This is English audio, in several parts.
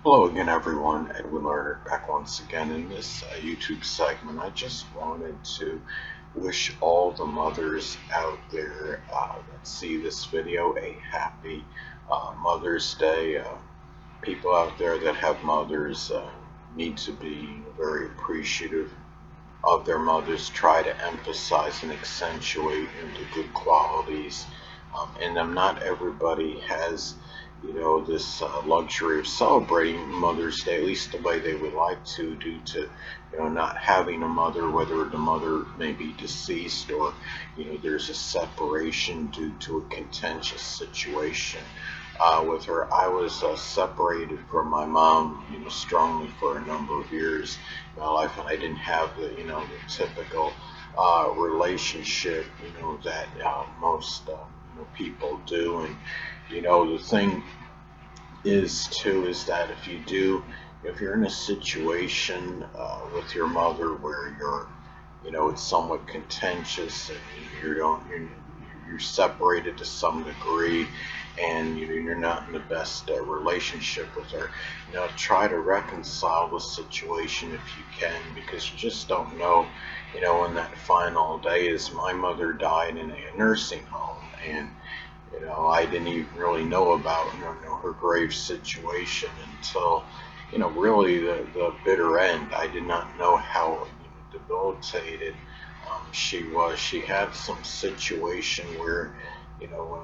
Hello again, everyone. Edwin Learnard back once again in this YouTube segment. I just wanted to wish all the mothers out there that see this video a happy Mother's Day. People out there that have mothers need to be very appreciative of their mothers. Try to emphasize and accentuate the good qualities in them. Not everybody has, this luxury of celebrating Mother's Day, at least the way they would like to, due to, not having a mother, whether the mother may be deceased or, there's a separation due to a contentious situation with her. I was separated from my mom, strongly for a number of years in my life, and I didn't have the typical relationship, that most people do. And the thing is too is that if you're in a situation with your mother where it's somewhat contentious and you're separated to some degree, and you're not in the best relationship with her, try to reconcile the situation if you can, because you just don't know, when that final day is. My mother died in a nursing home, and I didn't even really know about her grave situation until really the bitter end. I did not know how debilitated she was. She had some situation where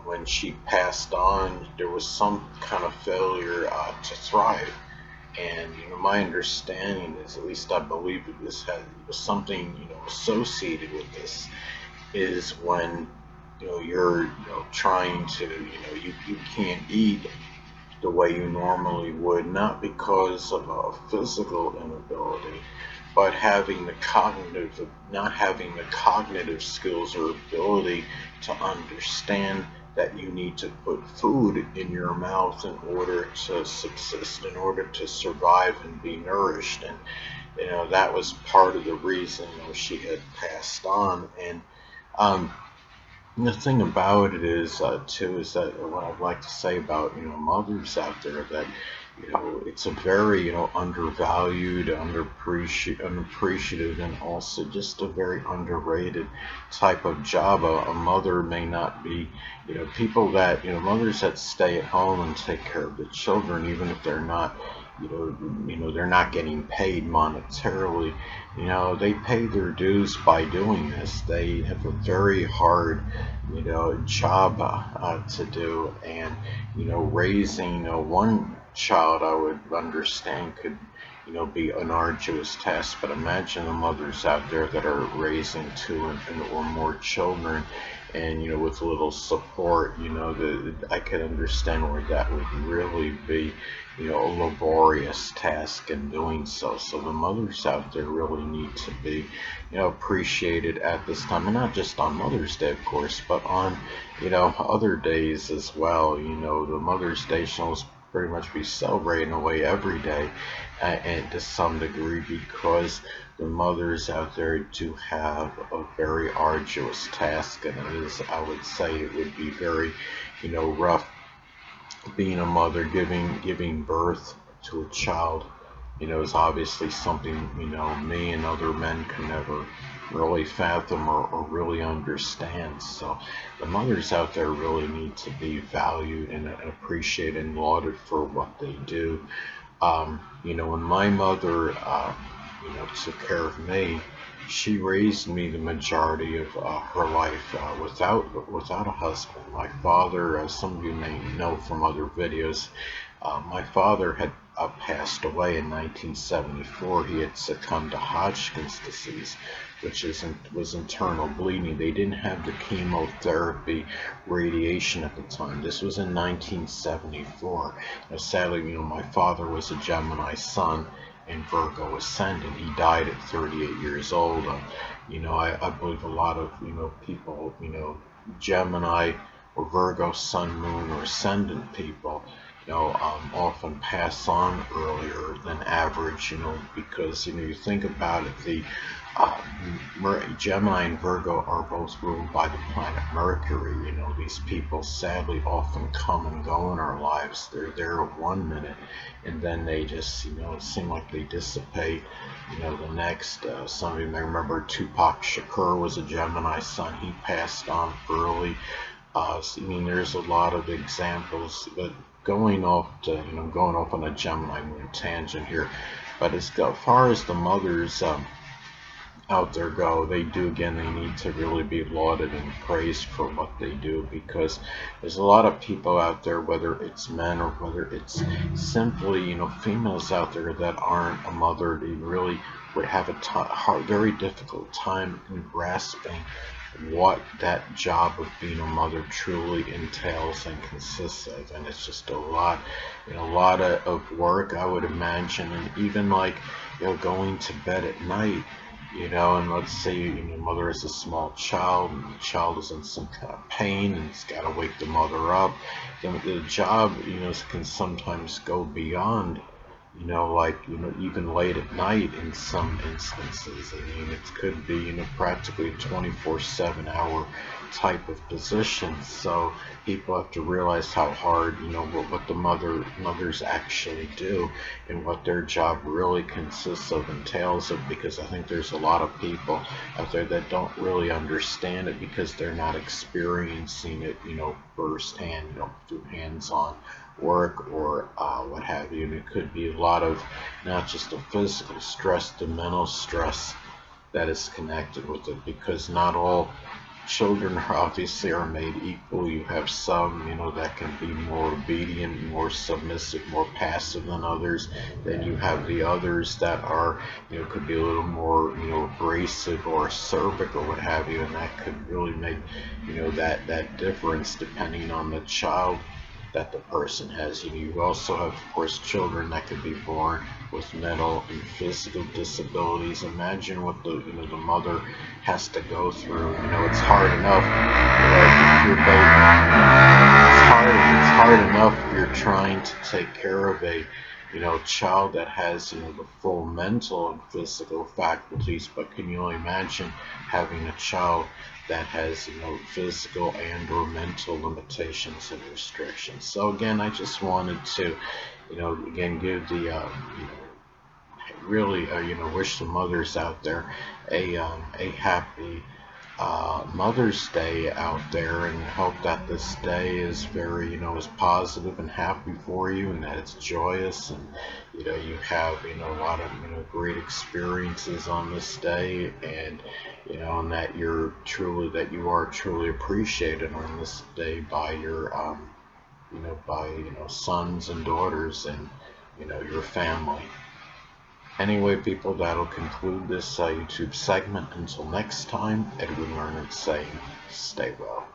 when she passed on, there was some kind of failure to thrive. And my understanding is, at least I believe that this was something associated with this, is when you're trying to you can't eat the way you normally would, not because of a physical inability, but having the cognitive not having the cognitive skills or ability to understand that you need to put food in your mouth in order to subsist, in order to survive and be nourished. And that was part of the reason she had passed on. And um, the thing about it is, too, is that what I'd like to say about mothers out there, that it's a very undervalued, unappreciative, and also just a very underrated type of job. A mother may not be, people that mothers that stay at home and take care of the children, even if they're not, they're not getting paid monetarily. They pay their dues by doing this. They have a very hard job to do. And raising one child, I would understand, could be an arduous task. But imagine the mothers out there that are raising two or more children, and with little support. I could understand where that would really be a laborious task in doing so. So the mothers out there really need to be appreciated at this time, and not just on Mother's Day, of course, but on other days as well. The Mother's Day should pretty much be celebrated in a way every day, and to some degree, because the mothers out there do have a very arduous task. And it is, I would say, it would be very rough being a mother, giving birth to a child. Is obviously something me and other men can never really fathom or really understand. So the mothers out there really need to be valued and appreciated and lauded for what they do. When my mother took care of me, she raised me the majority of her life without a husband. My father, as some of you may know from other videos, my father had passed away in 1974. He had succumbed to Hodgkin's disease, which was internal bleeding. They didn't have the chemotherapy, radiation at the time. This was in 1974. Sadly, my father was a Gemini sun and Virgo ascendant. He died at 38 years old. I believe a lot of people, Gemini or Virgo sun, moon, or ascendant people, often pass on earlier than average, because, you think about it, the Gemini and Virgo are both ruled by the planet Mercury. These people sadly often come and go in our lives. They're there 1 minute, and then they just, seem like they dissipate, the next. Some of you may remember Tupac Shakur was a Gemini sun. He passed on early. So, there's a lot of examples, but going off on a Gemini moon tangent here. But as far as the mothers out there go, they need to really be lauded and praised for what they do, because there's a lot of people out there, whether it's men or whether it's simply, females out there that aren't a mother. They really would have a very difficult time in grasping what that job of being a mother truly entails and consists of. And it's just a lot, of work, I would imagine. And even like, going to bed at night, and let's say, mother has a small child, and the child is in some kind of pain, and it's got to wake the mother up. The job, can sometimes go beyond, even late at night in some instances. It could be, practically a 24/7 hour type of position. So people have to realize how hard, what the mothers actually do, and what their job really consists of, entails of, because I think there's a lot of people out there that don't really understand it, because they're not experiencing it, firsthand, through hands-on work or what have you. And it could be a lot of not just the physical stress, the mental stress that is connected with it, because not all children obviously are made equal. You have some, that can be more obedient, more submissive, more passive than others. Then you have the others that are, could be a little more, abrasive or acerbic or what have you, and that could really make, that difference depending on the child that the person has. You also have, of course, children that could be born with mental and physical disabilities. Imagine what the mother has to go through. It's hard enough. If you're it's hard enough if you're trying to take care of a child that has the full mental and physical faculties. But can you only imagine having a child that has physical and or mental limitations and restrictions? So again, I just wanted to again give the really wish the mothers out there a happy Mother's Day out there, and hope that this day is very, is positive and happy for you, and that it's joyous, and you have a lot of great experiences on this day, and and that you are truly appreciated on this day by your sons and daughters, and your family. Anyway, people, that'll conclude this YouTube segment. Until next time, Edwin Learnard saying, stay well.